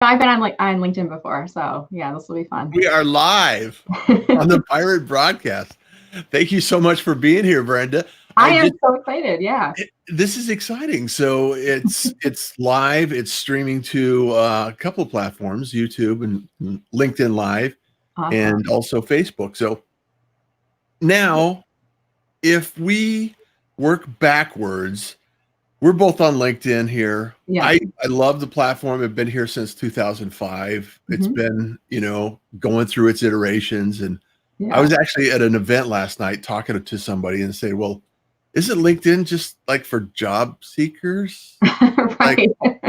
I've been on LinkedIn before, so yeah, this will be fun. We are live on the Pirate broadcast. Thank you so much for being here, Brenda. I am so excited. Yeah. This is exciting. So it's live. It's streaming to a couple of platforms, YouTube and LinkedIn Live, Awesome. and also Facebook. So now, if we work backwards, we're both on LinkedIn here. Yeah. I love the platform. I've been here since 2005. It's been, going through its iterations. And I was actually at an event last night talking to somebody and say, well, isn't LinkedIn just like for job seekers? Right. Like,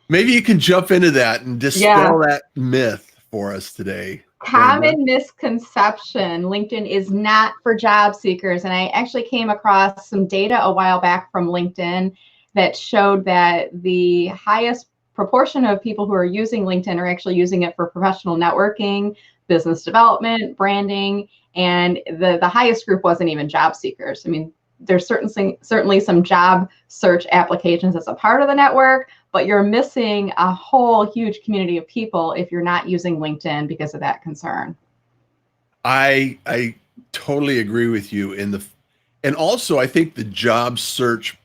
maybe you can jump into that and dispel that myth for us today. Common misconception: LinkedIn is not for job seekers. And I actually came across some data a while back from LinkedIn that showed that the highest proportion of people who are using LinkedIn are actually using it for professional networking, business development, branding, and the highest group wasn't even job seekers. I mean, there's certainly some job search applications as a part of the network, but you're missing a whole huge community of people if you're not using LinkedIn because of that concern. I totally agree with you and also I think the job search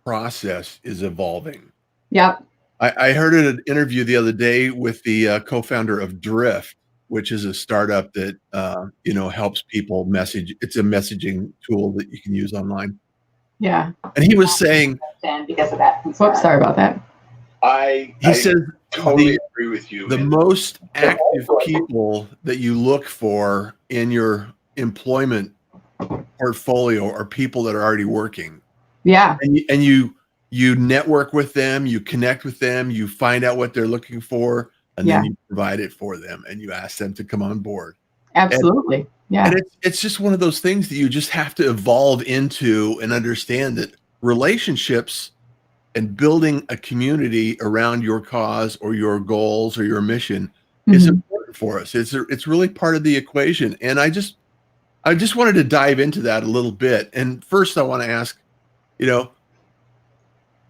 process is evolving. Yep. I heard an interview the other day with the co-founder of Drift, which is a startup that helps people message. It's a messaging tool that you can use online. Yeah. And he was saying, because of that. Whoops, sorry about that. He says totally agree with you. The most active people that you look for in your employment portfolio are people that are already working. Yeah. And you network with them, you connect with them, you find out what they're looking for, and then you provide it for them and you ask them to come on board. Absolutely. And it's just one of those things that you just have to evolve into and understand that relationships and building a community around your cause or your goals or your mission is important for us. It's really part of the equation. And I just wanted to dive into that a little bit. And first I want to ask,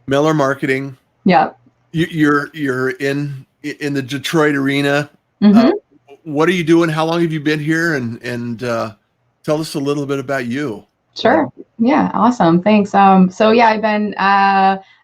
Meller Marketing. Yeah. You're in the Detroit arena. What are you doing? How long have you been here? And tell us a little bit about you. Sure. Yeah. Awesome. Thanks. So yeah, I've been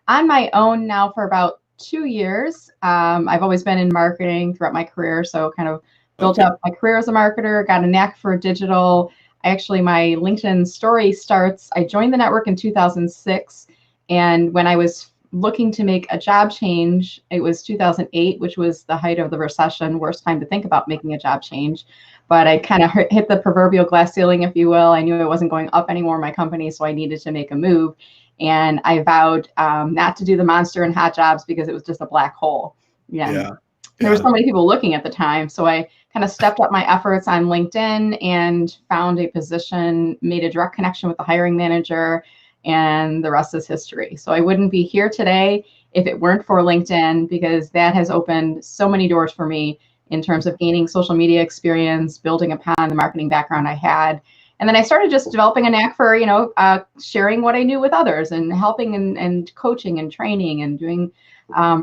on my own now for about 2 years. I've always been in marketing throughout my career, so kind of built up my career as a marketer, got a knack for digital. Actually, my LinkedIn story starts, I joined the network in 2006. And when I was looking to make a job change, it was 2008, which was the height of the recession, worst time to think about making a job change. But I kind of hit the proverbial glass ceiling, if you will. I knew it wasn't going up anymore in my company, so I needed to make a move. And I vowed not to do the monster and hot jobs because it was just a black hole. There were so many people looking at the time. So I kind of stepped up my efforts on LinkedIn and found a position, made a direct connection with the hiring manager, and the rest is history. So I wouldn't be here today if it weren't for LinkedIn, because that has opened so many doors for me in terms of gaining social media experience, building upon the marketing background I had. And then I started just developing a knack for, sharing what I knew with others and helping and coaching and training and doing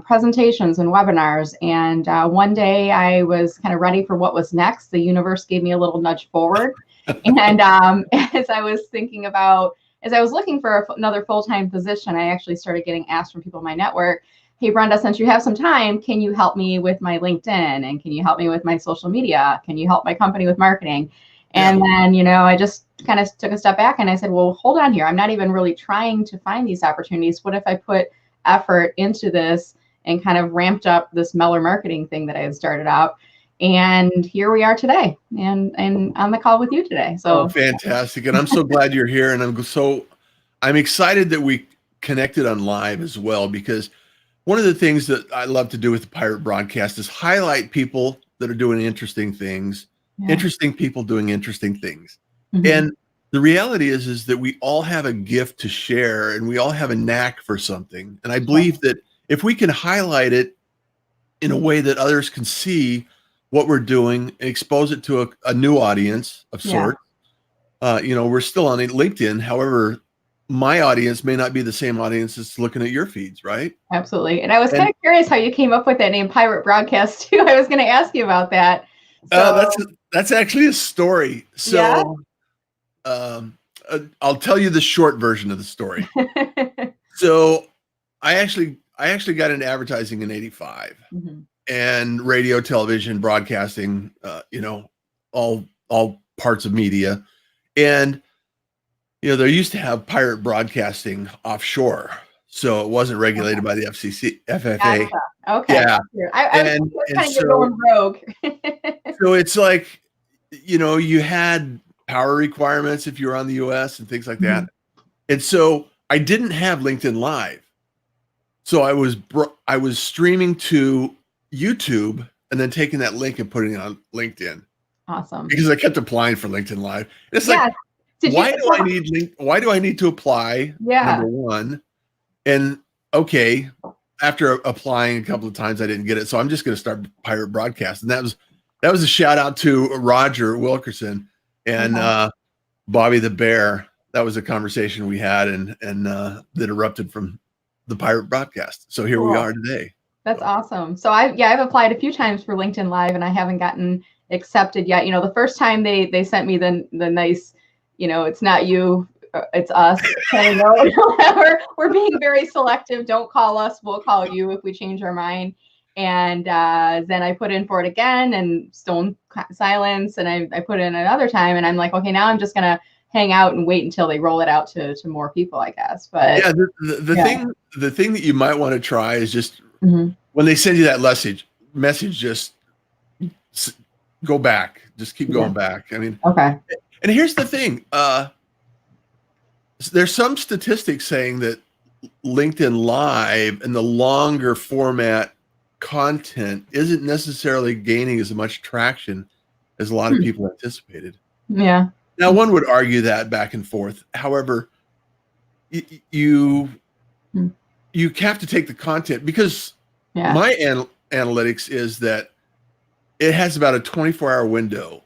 presentations and webinars. And one day I was kind of ready for what was next. The universe gave me a little nudge forward. And as I was looking for another full-time position, I actually started getting asked from people in my network, hey, Brenda, since you have some time, can you help me with my LinkedIn? And can you help me with my social media? Can you help my company with marketing? And then, I just kind of took a step back and I said, well, hold on here. I'm not even really trying to find these opportunities. What if I put effort into this and kind of ramped up this Meller marketing thing that I had started out? And here we are today and on the call with you today. So fantastic. And I'm so glad you're here. And I'm excited that we connected on live as well, because one of the things that I love to do with the Pirate broadcast is highlight people that are doing interesting things, interesting people doing interesting things. And the reality is that we all have a gift to share and we all have a knack for something. And I believe that if we can highlight it in a way that others can see what we're doing and expose it to a new audience of sorts, we're still on LinkedIn. However, my audience may not be the same audience that's looking at your feeds, right? Absolutely. And I was kind of curious how you came up with that name Pirate Broadcast too. I was going to ask you about that. So That's actually a story. So I'll tell you the short version of the story. So I actually got into advertising in '85, and radio, television, broadcasting, all parts of media. And there used to have pirate broadcasting offshore, so it wasn't regulated by the FFA. Gotcha. Okay. Yeah. I was kind of going rogue. So it's like, you had power requirements if you were on the US and things like that. And so I didn't have LinkedIn Live. So I was streaming to YouTube and then taking that link and putting it on LinkedIn. Awesome. Because I kept applying for LinkedIn Live. And it's like, why do I need to apply? Yeah. Number one. And okay, after applying a couple of times, I didn't get it. So I'm just going to start Pirate Broadcast. And that was a shout out to Roger Wilkerson and Bobby the Bear. That was a conversation we had and that erupted from the Pirate Broadcast. So here we are today. That's awesome. So I've applied a few times for LinkedIn Live and I haven't gotten accepted yet. The first time they sent me the nice, it's not you, it's us. We're being very selective. Don't call us. We'll call you if we change our mind. And then I put in for it again and stone silence. And I put in another time and I'm like, okay, now I'm just going to hang out and wait until they roll it out to more people, I guess. But yeah, the thing that you might want to try is just when they send you that message, just go back, just keep going back. I mean, okay. And here's the thing. There's some statistics saying that LinkedIn Live and the longer format content isn't necessarily gaining as much traction as a lot of people anticipated. Yeah. Now, one would argue that back and forth. However, you have to take the content because my analytics is that it has about a 24-hour window,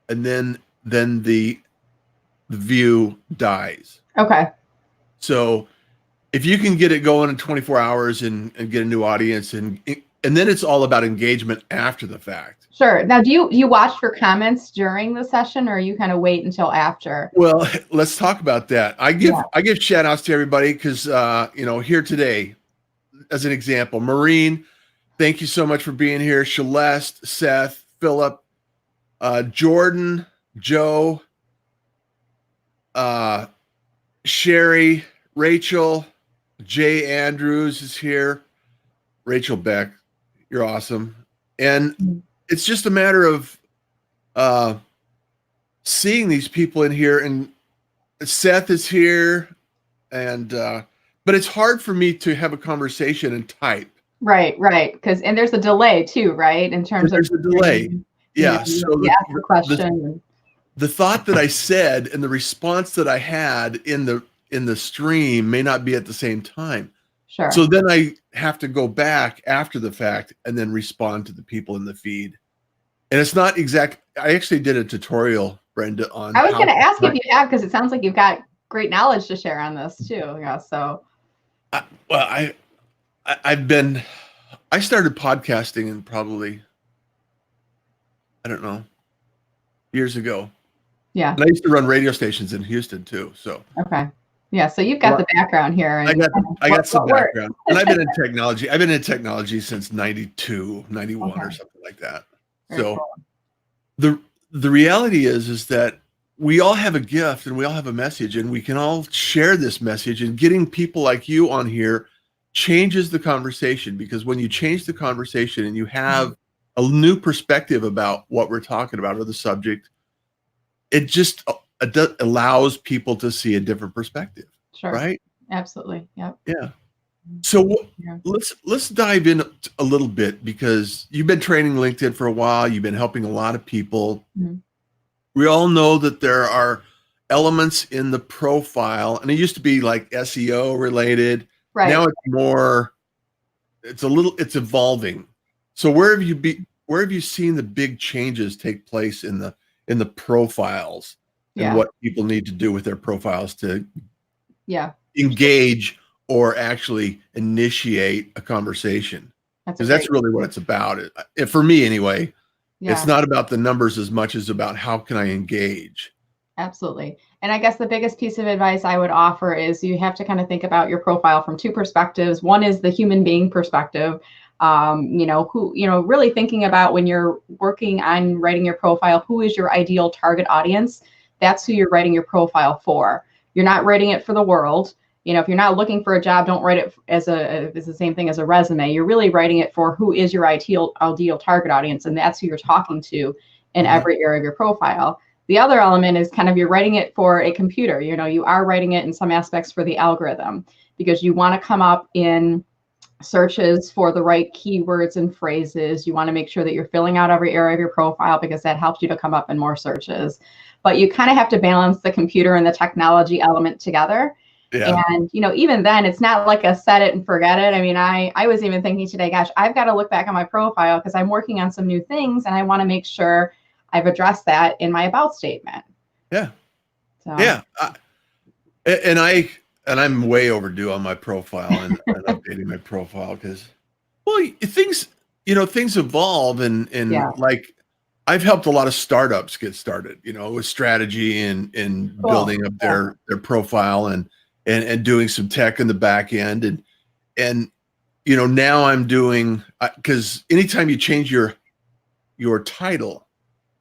and then the view dies. Okay. So if you can get it going in 24 hours and get a new audience, and then it's all about engagement after the fact. Sure. Now, do you watch for comments during the session, or you kind of wait until after? Well, let's talk about that. I give shout outs to everybody because here today, as an example, Maureen, thank you so much for being here. Celeste, Seth, Philip, Jordan, Joe, Sherry, Rachel, Jay Andrews is here. Rachel Beck, you're awesome. And it's just a matter of seeing these people in here, and Seth is here, and but it's hard for me to have a conversation and type. Right. Because there's a delay too, right? In terms there's a delay. Yeah. So you ask the question. The thought that I said and the response that I had in the stream may not be at the same time. Sure. So then I have to go back after the fact and then respond to the people in the feed. And it's not exact. I actually did a tutorial, Brenda, on. I was going to ask if you have, because it sounds like you've got great knowledge to share on this too. Yeah. So. I started podcasting in probably, I don't know, years ago. Yeah. And I used to run radio stations in Houston too. So. Okay. Yeah. So you've got the background here. And I got some background. And I've been in technology. I've been in technology since 92, 91 or something like that. Very so cool. the reality is that we all have a gift and we all have a message, and we can all share this message, and getting people like you on here changes the conversation, because when you change the conversation and you have a new perspective about what we're talking about or the subject, it just allows people to see a different perspective. Sure. Right? Absolutely. Yep. Yeah. So let's dive in a little bit, because you've been training LinkedIn for a while. You've been helping a lot of people. We all know that there are elements in the profile, and it used to be like SEO related. Right. Now it's evolving. So where have you seen the big changes take place in the profiles, and what people need to do with their profiles to Yeah. engage or actually initiate a conversation. Because that's really what it's about. For me anyway, it's not about the numbers as much as about how can I engage. Absolutely. And I guess the biggest piece of advice I would offer is you have to kind of think about your profile from two perspectives. One is the human being perspective. Really thinking about when you're working on writing your profile, who is your ideal target audience? That's who you're writing your profile for. You're not writing it for the world. If you're not looking for a job, don't write it as the same thing as a resume. You're really writing it for who is your ideal target audience, and that's who you're talking to in every area of your profile. The other element is kind of you're writing it for a computer. You are writing it in some aspects for the algorithm because you want to come up in searches for the right keywords and phrases. You want to make sure that you're filling out every area of your profile because that helps you to come up in more searches. But you kind of have to balance the computer and the technology element together. Yeah. And, even then, it's not like a set it and forget it. I mean, I was even thinking today, gosh, I've got to look back on my profile because I'm working on some new things and I want to make sure I've addressed that in my about statement. Yeah. So. Yeah. I'm way overdue on my profile and updating my profile because, things evolve and like I've helped a lot of startups get started, with strategy and building up their profile and doing some tech in the back end. And now I'm doing, because anytime you change your title,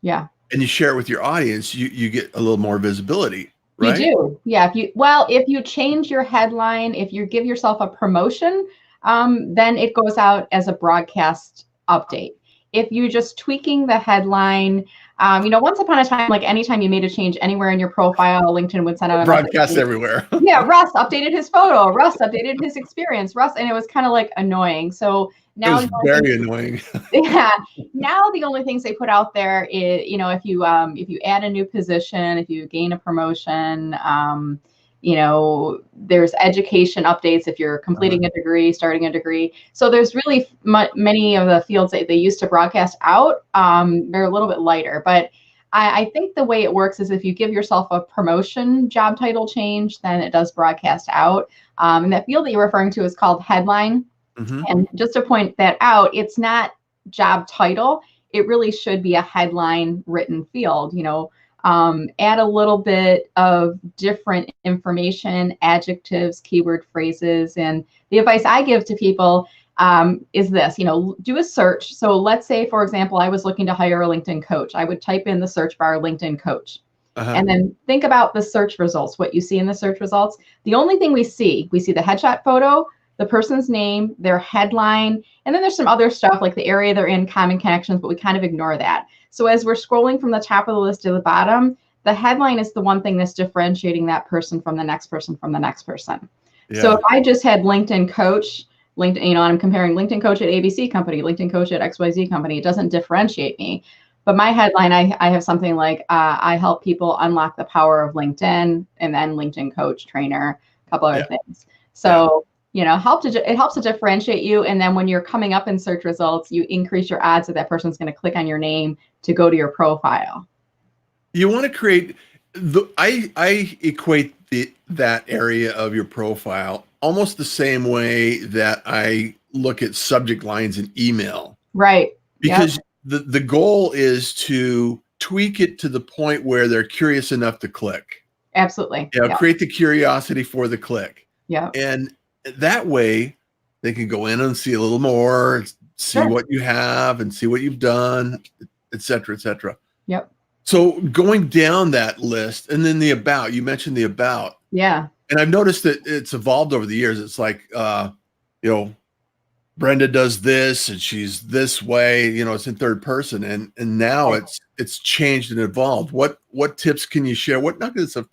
and you share it with your audience, you get a little more visibility, right? You do. Yeah. If you change your headline, if you give yourself a promotion, then it goes out as a broadcast update. If you're just tweaking the headline, once upon a time, like anytime you made a change anywhere in your profile, LinkedIn would send out a broadcast everywhere. Yeah, Russ updated his photo. Russ updated his experience. And it was kind of like annoying. So now it was very annoying. Yeah. Now the only things they put out there is, if you add a new position, if you gain a promotion, there's education updates if you're completing a degree, starting a degree. So there's really many of the fields that they used to broadcast out. They're a little bit lighter, but I think the way it works is if you give yourself a promotion job title change, then it does broadcast out. And that field that you're referring to is called headline. And just to point that out, it's not job title. It really should be a headline written field. Add a little bit of different information, adjectives, keyword phrases. And the advice I give to people is this, do a search. So let's say, for example, I was looking to hire a LinkedIn coach. I would type in the search bar LinkedIn coach. And then think about the search results, what you see in the search results. The only thing we see the headshot photo, the person's name, their headline, and then there's some other stuff like the area they're in, common connections, but we kind of ignore that. So as we're scrolling from the top of the list to the bottom, the headline is the one thing that's differentiating that person from the next person from the next person. Yeah. So if I just had LinkedIn coach, LinkedIn, I'm comparing LinkedIn coach at ABC company, LinkedIn coach at XYZ company, it doesn't differentiate me. But my headline, I have something like, I help people unlock the power of LinkedIn, and then LinkedIn coach, trainer, a couple other things. So it helps to differentiate you. And then when you're coming up in search results, you increase your odds that person's going to click on your name to go to your profile. You want to create I equate that area of your profile almost the same way that I look at subject lines in email. Right. Because the goal is to tweak it to the point where they're curious enough to click. Absolutely. Create the curiosity for the click. Yeah. And that way they can go in and see a little more, see what you have and see what you've done, et cetera, et cetera. Yep. So going down that list, and then the about, you mentioned the about. Yeah. And I've noticed that it's evolved over the years. It's like, Brenda does this and she's this way, it's in third person. And now it's changed and evolved. What tips can you share? What nuggets of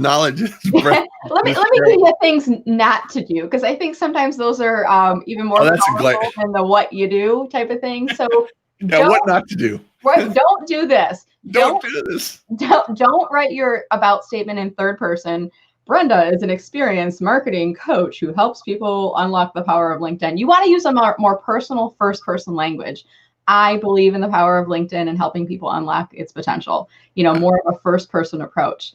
knowledge? let me give you things not to do, because I think sometimes those are even more powerful than the what you do type of thing. So what not to do. Right, don't do this. Don't do this. Don't write your about statement in third person. Brenda is an experienced marketing coach who helps people unlock the power of LinkedIn. You want to use a more personal first person language. I believe in the power of LinkedIn and helping people unlock its potential, more of a first person approach.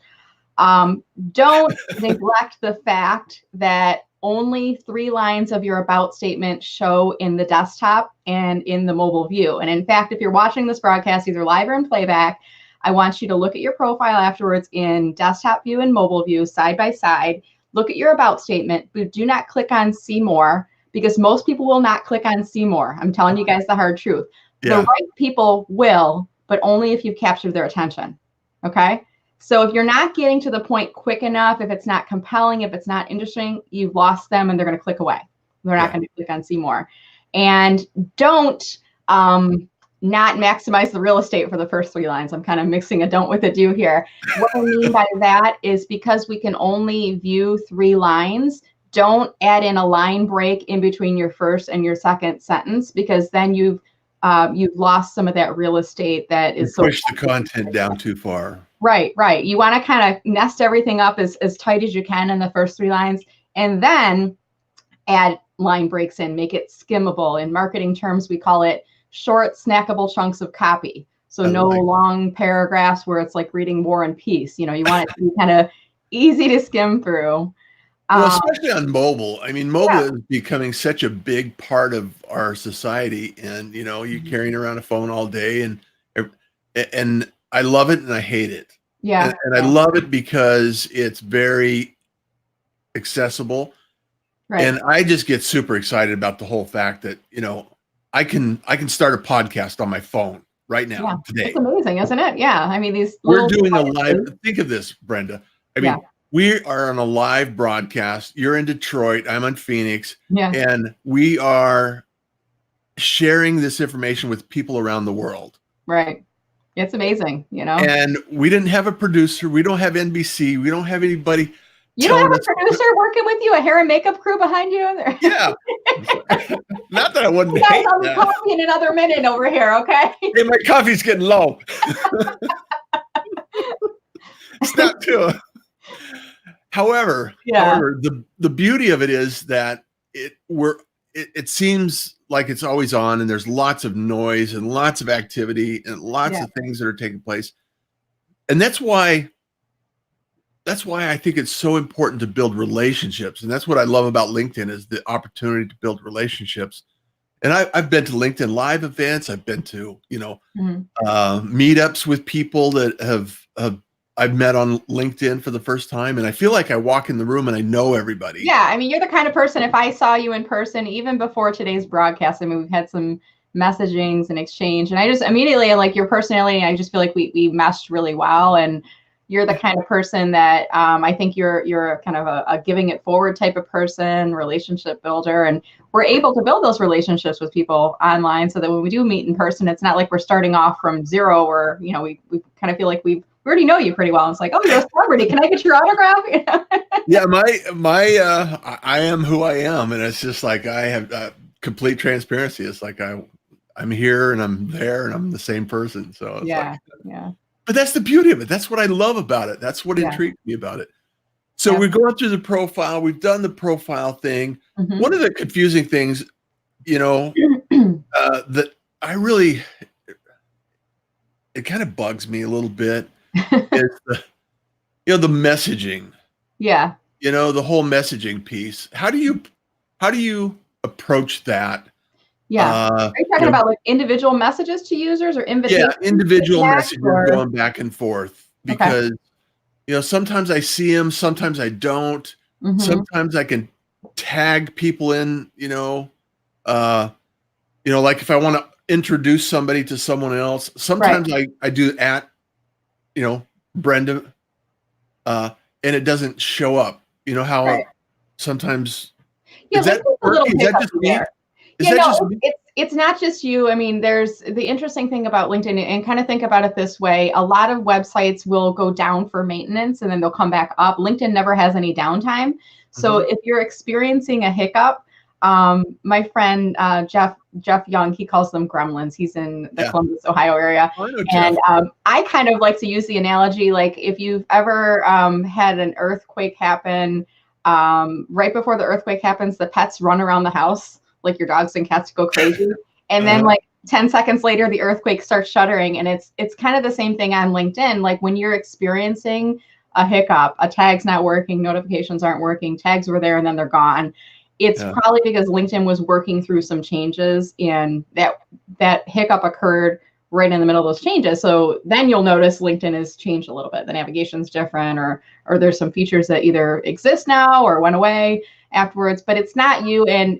Don't neglect the fact that only 3 lines of your about statement show in the desktop and in the mobile view. And in fact, if you're watching this broadcast, either live or in playback, I want you to look at your profile afterwards in desktop view and mobile view side by side. Look at your about statement, but do not click on see more, because most people will not click on see more. I'm telling you guys the hard truth. Yeah. The right people will, but only if you've captured their attention. Okay? So if you're not getting to the point quick enough, if it's not compelling, if it's not interesting, you've lost them and they're going to click away. They're not going to click on see more. And don't not maximize the real estate for the first 3 lines. I'm kind of mixing a don't with a do here. What I mean by that is because we can only view 3 lines, don't add in a line break in between your first and your second sentence, because then you've lost some of that real estate that is push the content down too far. Right. You want to kind of nest everything up as tight as you can in the first 3 lines, and then add line breaks in, make it skimmable. In marketing terms, we call it short, snackable chunks of copy. So no long paragraphs where it's like reading War and Peace. You want it to be kind of easy to skim through. Well, especially on mobile. I mean, mobile is becoming such a big part of our society, and you're carrying around a phone all day, and I love it and I hate it. Yeah. And I love it because it's very accessible. Right. And I just get super excited about the whole fact that, I can start a podcast on my phone right now today. It's amazing, isn't it? Yeah. I mean, we're doing a live, think of this, Brenda. I mean, we are on a live broadcast. You're in Detroit. I'm in Phoenix. Yeah. And we are sharing this information with people around the world. Right. It's amazing, And we didn't have a producer. We don't have NBC. We don't have anybody. You don't have a producer working with you, a hair and makeup crew behind you? Yeah. Not that I wouldn't hate I'll be coffee in another minute over here, okay? Hey, my coffee's getting low. It's not too. However, the beauty of it is that it seems like it's always on, and there's lots of noise and lots of activity and lots of things that are taking place. And that's why I think it's so important to build relationships. And that's what I love about LinkedIn, is the opportunity to build relationships. And I've been to LinkedIn Live events. I've been to, meetups with people that I've met on LinkedIn for the first time. And I feel like I walk in the room and I know everybody. Yeah. I mean, you're the kind of person, if I saw you in person, even before today's broadcast, I mean, we've had some messagings and exchange, and I just immediately, like your personality, I just feel like we meshed really well. And you're the kind of person that I think you're kind of a giving it forward type of person, relationship builder. And we're able to build those relationships with people online, so that when we do meet in person, it's not like we're starting off from zero, or, we kind of feel like we already know you pretty well. It's like, oh, you're a celebrity. Can I get your autograph? Yeah, I am who I am. And it's just like, I have complete transparency. It's like, I'm here and I'm there and I'm the same person. So it's but that's the beauty of it. That's what I love about it. That's what intrigued me about it. So we're going through the profile. We've done the profile thing. Mm-hmm. One of the confusing things, that I really, it kind of bugs me a little bit is the messaging. Yeah. The whole messaging piece. How do you approach that? Yeah. Are you talking about like individual messages to users, or invitations? Yeah, individual messages going back and forth, because sometimes I see them, sometimes I don't. Mm-hmm. Sometimes I can tag people in, like if I want to introduce somebody to someone else, sometimes I do at, Brenda, and it doesn't show up. You know how sometimes is that just me? It's not just you. I mean, there's the interesting thing about LinkedIn, and kind of think about it this way. A lot of websites will go down for maintenance and then they'll come back up. LinkedIn never has any downtime. So if you're experiencing a hiccup, my friend, Jeff Young, he calls them gremlins. He's in the Columbus, Ohio area. And I kind of like to use the analogy, like if you've ever had an earthquake happen, right before the earthquake happens, the pets run around the house. Like your dogs and cats go crazy. And then like 10 seconds later, the earthquake starts shuddering. And it's kind of the same thing on LinkedIn. Like when you're experiencing a hiccup, a tag's not working, notifications aren't working, tags were there and then they're gone. It's probably because LinkedIn was working through some changes, and that hiccup occurred right in the middle of those changes. So then you'll notice LinkedIn has changed a little bit. The navigation's different, or there's some features that either exist now or went away afterwards, but it's not you. And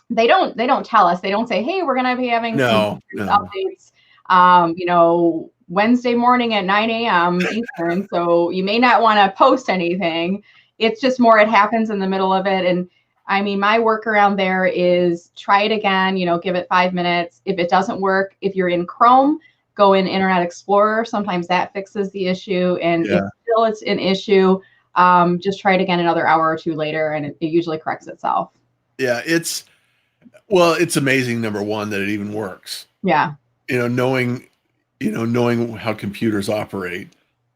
they don't tell us. They don't say, hey, we're going to be having some updates, Wednesday morning at 9 a.m. Eastern. So you may not want to post anything. It's just more, it happens in the middle of it. And I mean, my workaround there is try it again, give it 5 minutes. If it doesn't work, if you're in Chrome, go in Internet Explorer. Sometimes that fixes the issue. And if still it's an issue, just try it again another hour or two later, and it usually corrects itself. Yeah, it's amazing, number one, that it even works. Yeah. Knowing how computers operate.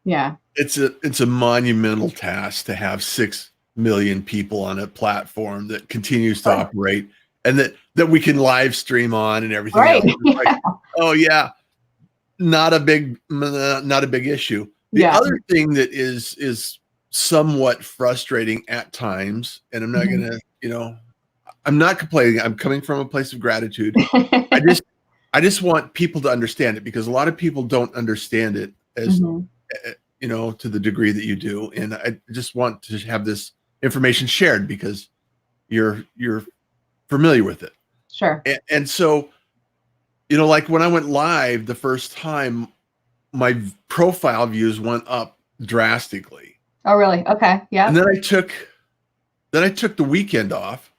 Yeah. It's a monumental task to have 6 million people on a platform that continues to operate, and that we can live stream on and everything else. Like, oh yeah, not a big issue. The other thing that is somewhat frustrating at times, and I'm not gonna, I'm not complaining. I'm coming from a place of gratitude. I just want people to understand it, because a lot of people don't understand it as to the degree that you do, and I just want to have this information shared because you're familiar with it. Sure. And so, like when I went live the first time, my profile views went up drastically. Oh, really? Okay. Yeah. And then I took the weekend off,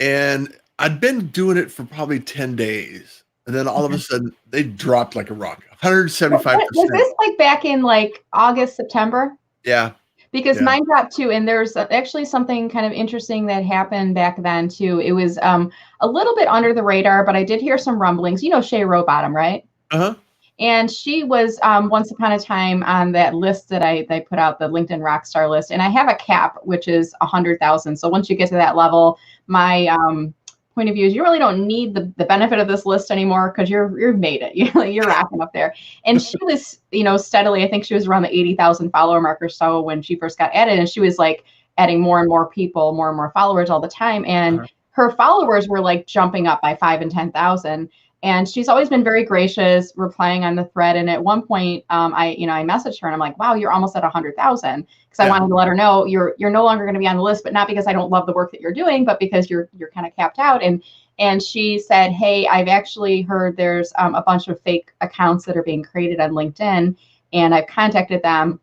and I'd been doing it for probably 10 days. And then all of a sudden they dropped like a rock, 175%. Was this like back in like August, September? Yeah. Because mine dropped too. And there's actually something kind of interesting that happened back then too. It was a little bit under the radar, but I did hear some rumblings. Shay Rowbottom, right? Uh-huh. And she was once upon a time on that list that I put out, the LinkedIn Rockstar list. And I have a cap, which is 100,000. So once you get to that level, my point of view is you really don't need the benefit of this list anymore, because you've made it. You're rocking up there. And she was, steadily, I think she was around the 80,000 follower mark or so when she first got added. And she was like adding more and more people, more and more followers all the time. And her followers were like jumping up by 5,000 and 10,000. And she's always been very gracious, replying on the thread. And at one point, I messaged her and I'm like, wow, you're almost at 100,000. Because I wanted to let her know you're no longer going to be on the list, but not because I don't love the work that you're doing, but because you're kind of capped out. And she said, hey, I've actually heard there's a bunch of fake accounts that are being created on LinkedIn, and I've contacted them.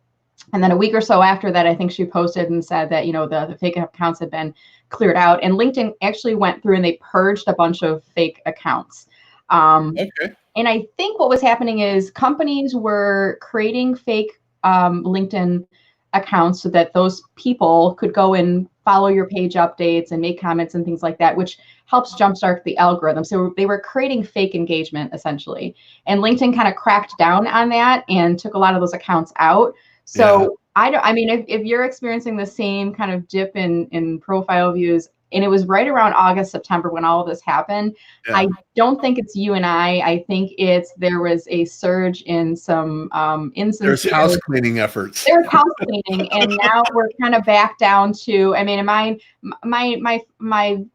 And then a week or so after that, I think she posted and said that, the fake accounts had been cleared out. And LinkedIn actually went through and they purged a bunch of fake accounts. And I think what was happening is companies were creating fake LinkedIn accounts so that those people could go and follow your page updates and make comments and things like that, which helps jumpstart the algorithm. So they were creating fake engagement essentially. And LinkedIn kind of cracked down on that and took a lot of those accounts out. So if you're experiencing the same kind of dip in profile views, and it was right around August, September when all of this happened. I don't think it's you and I think there was a surge in some instances. There's house cleaning efforts. There's house cleaning, and now we're kind of back down to. I mean, my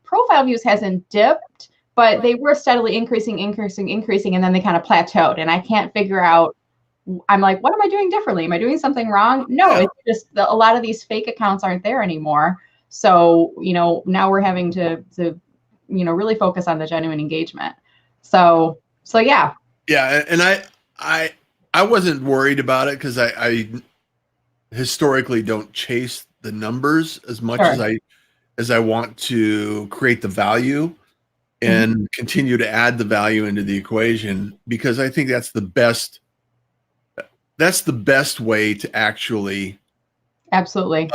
profile views hasn't dipped, but they were steadily increasing, and then they kind of plateaued. And I can't figure out. I'm like, what am I doing differently? Am I doing something wrong? No, it's just a lot of these fake accounts aren't there anymore. So, now we're having to really focus on the genuine engagement. So yeah. Yeah. And I wasn't worried about it because I historically don't chase the numbers as much as I want to create the value and continue to add the value into the equation, because I think that's the best way to actually absolutely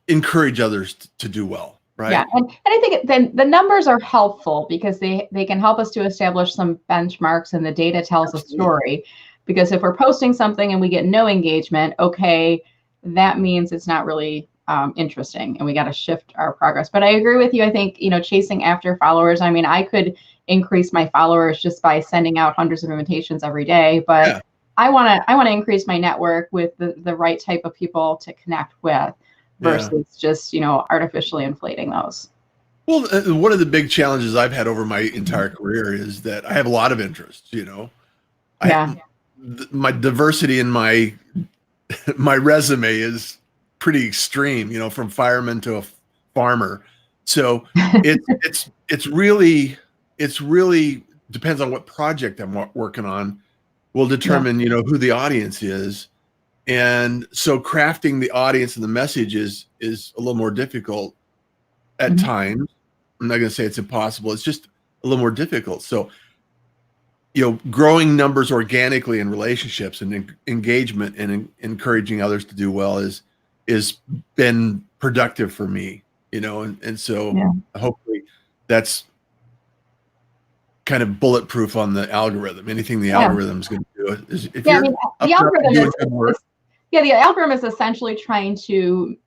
encourage others to do well, right? Yeah, and I think then the numbers are helpful because they can help us to establish some benchmarks, and the data tells a story. Because if we're posting something and we get no engagement, okay, that means it's not really interesting, and we got to shift our progress. But I agree with you. I think chasing after followers. I mean, I could increase my followers just by sending out hundreds of invitations every day, but I want to increase my network with the right type of people to connect with versus just, artificially inflating those. Well, one of the big challenges I've had over my entire career is that I have a lot of interests, Yeah. My diversity in my resume is pretty extreme, from fireman to a farmer. So it's really depends on what project I'm working on will determine, who the audience is. And so crafting the audience and the message is a little more difficult at times. I'm not going to say it's impossible. It's just a little more difficult. So, growing numbers organically in relationships and engagement and encouraging others to do well is been productive for me, and so hopefully that's kind of bulletproof on the algorithm. Anything the algorithm is going to do is if you're the algorithm doing good work. The algorithm is essentially trying to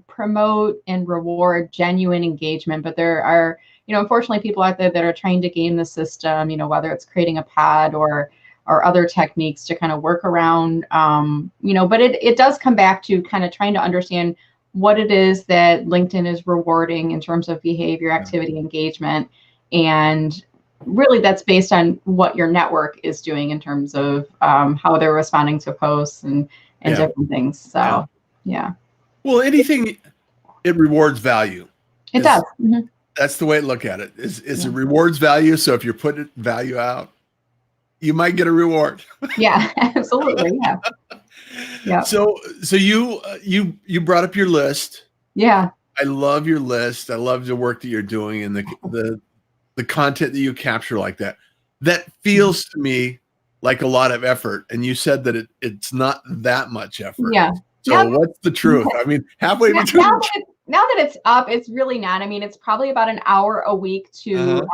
promote and reward genuine engagement, but there are, unfortunately, people out there that are trying to game the system, whether it's creating a pod or other techniques to kind of work around, but it does come back to kind of trying to understand what it is that LinkedIn is rewarding in terms of behavior, activity, engagement, and really that's based on what your network is doing in terms of how they're responding to posts and different things. So, Well, anything, it rewards value. It does. That's the way to look at it. It rewards value. So if you're putting value out, you might get a reward. Yeah, absolutely. Yeah. So you brought up your list. Yeah. I love your list. I love the work that you're doing and the content that you capture like that. That feels to me like a lot of effort. And you said that it's not that much effort. Yeah. So what's the truth? I mean, halfway between. Now that it's up, it's really not. I mean, it's probably about an hour a week to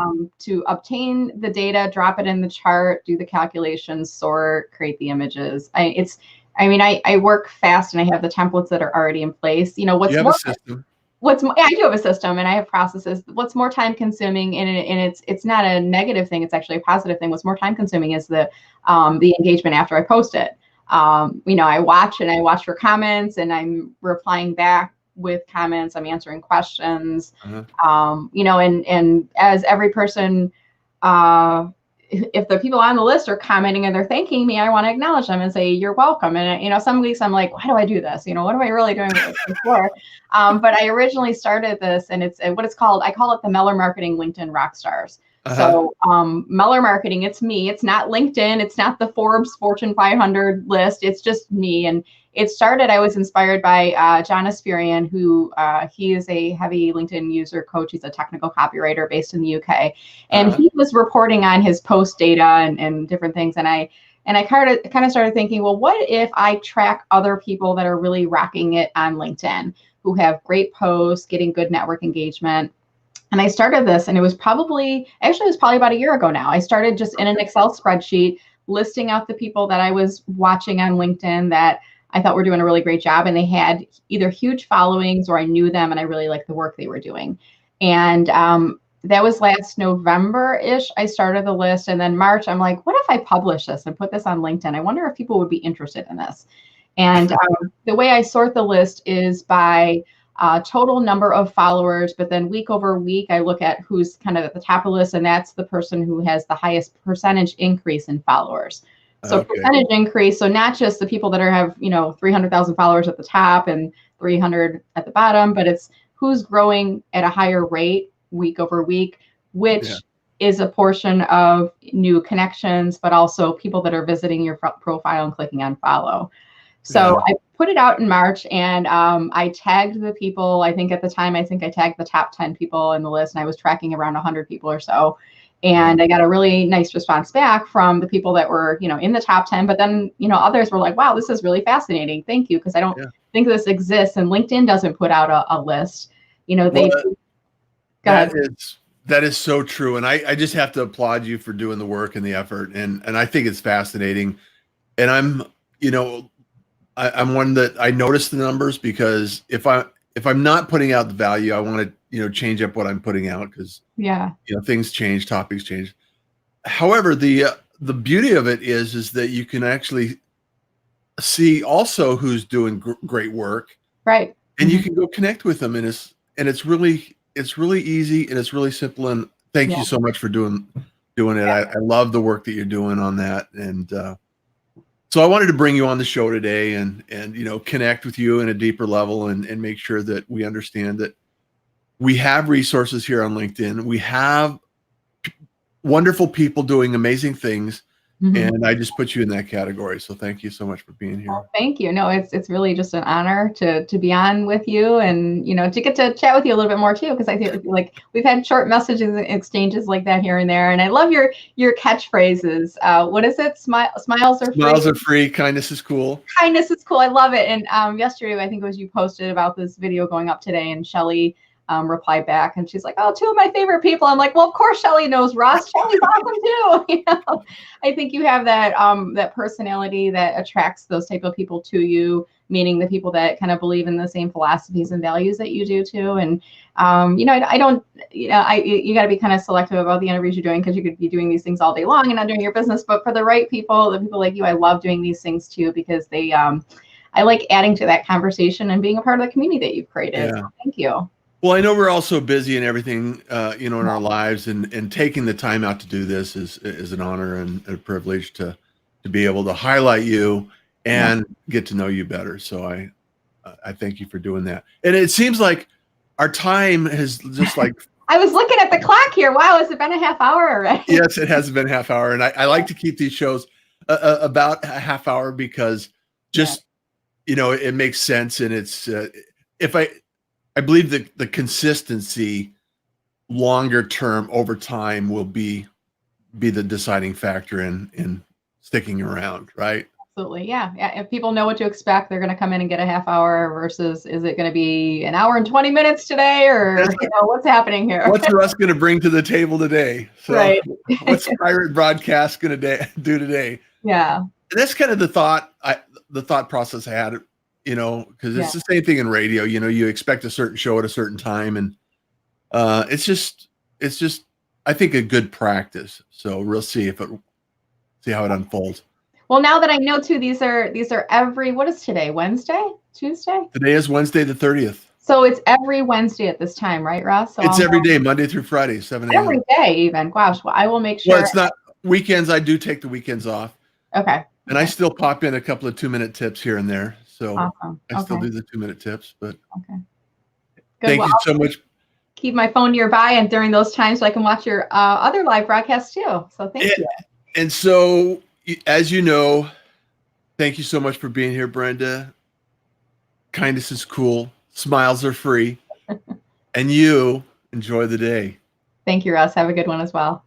obtain the data, drop it in the chart, do the calculations, sort, create the images. I work fast and I have the templates that are already in place. You have a system. I do have a system and I have processes. What's more time consuming, and it's not a negative thing, it's actually a positive thing. What's more time consuming is the engagement after I post it. I watch for comments and I'm replying back with comments, I'm answering questions, and as every person, if the people on the list are commenting and they're thanking me, I want to acknowledge them and say, you're welcome. And, some weeks I'm like, why do I do this? What am I really doing this for? But I originally started this and it's what it's called. I call it the Meller Marketing LinkedIn Rockstars. So Meller Marketing, it's me. It's not LinkedIn. It's not the Forbes Fortune 500 list. It's just me. And it started, I was inspired by John Asperian, who he is a heavy LinkedIn user coach. He's a technical copywriter based in the UK. And he was reporting on his post data and different things. And I kind of started thinking, well, what if I track other people that are really rocking it on LinkedIn, who have great posts, getting good network engagement? And I started this, and it was probably about a year ago now. I started just in an Excel spreadsheet listing out the people that I was watching on LinkedIn that I thought were doing a really great job, and they had either huge followings or I knew them and I really liked the work they were doing. And that was last November-ish. I started the list, and then March, I'm like, what if I publish this and put this on LinkedIn? I wonder if people would be interested in this. And the way I sort the list is by total number of followers, but then week over week, I look at who's kind of at the top of the list, and that's the person who has the highest percentage increase in followers. So percentage increase, so not just the people that have 300,000 followers at the top and 300 at the bottom, but it's who's growing at a higher rate week over week, which is a portion of new connections, but also people that are visiting your profile and clicking on follow. So I put it out in March, and I tagged the people. I think at the time, I tagged the top 10 people in the list, and I was tracking around 100 people or so. And I got a really nice response back from the people that were, in the top 10. But then, others were like, wow, this is really fascinating. Thank you. Because I don't think this exists. And LinkedIn doesn't put out a list. That is so true. And I just have to applaud you for doing the work and the effort. And I think it's fascinating. And I'm one that I notice the numbers, because if I'm not putting out the value, I want to, change up what I'm putting out, because things change, topics change. However, the the beauty of it is that you can actually see also who's doing great work, Right. and you can go connect with them, and it's really easy, and it's really simple. And thank Yeah. you so much for doing it. I love the work that you're doing on that. And so I wanted to bring you on the show today and connect with you in a deeper level and make sure that we understand that we have resources here on LinkedIn. We have wonderful people doing amazing things. And I just put you in that category. So thank you so much for being here. Well, thank you. No, it's really just an honor to be on with you, and to get to chat with you a little bit more too, because I feel like we've had short messages and exchanges like that here and there. And I love your catchphrases. What is it? Smiles are free. Smiles are free. Kindness is cool. Kindness is cool. I love it. And yesterday, I think it was you posted about this video going up today, and Shelly replied back, and she's like, "Oh, two of my favorite people." I'm like, "Well, of course, Shelly knows Ross. Shelly's awesome too." I think you have that that personality that attracts those type of people to you, meaning the people that kind of believe in the same philosophies and values that you do too. And I don't, you got to be kind of selective about the interviews you're doing, because you could be doing these things all day long and not doing your business. But for the right people, the people like you, I love doing these things too, because they, I like adding to that conversation and being a part of the community that you've created. Yeah. So thank you. Well, I know we're all so busy and everything, in our lives, and taking the time out to do this is an honor and a privilege to be able to highlight you and get to know you better. So I thank you for doing that. And it seems like our time has just like I was looking at the clock here. Wow, has it been a half hour already? Yes, it has been a half hour, and I like to keep these shows about a half hour, because just it makes sense, and it's if I believe that the consistency longer term over time will be the deciding factor in sticking around, right? Absolutely. Yeah. If people know what to expect, they're going to come in and get a half hour, versus is it going to be an hour and 20 minutes today, or what's happening here? What's Russ going to bring to the table today? So right. What's Pirate Broadcast going to do today? Yeah. And that's kind of the thought process I had, because it's the same thing in radio. You expect a certain show at a certain time, and it's just I think a good practice. So we'll see how it unfolds. Well, now that I know too, these are every, what is today? Wednesday? Tuesday? Today is Wednesday the 30th. So it's every Wednesday at this time, right, Ross? So it's every day, Monday through Friday, 7 a.m. Every day, even. Gosh, well, I will make sure. Well, it's not weekends. I do take the weekends off. Okay. And I still pop in a couple of 2-minute tips here and there. So awesome. I still do the 2-minute tips, but okay. Good. Thank you so much. Keep my phone nearby and during those times so I can watch your other live broadcasts too. So thank you. And so, as you know, thank you so much for being here, Brenda. Kindness is cool. Smiles are free. And you enjoy the day. Thank you, Russ. Have a good one as well.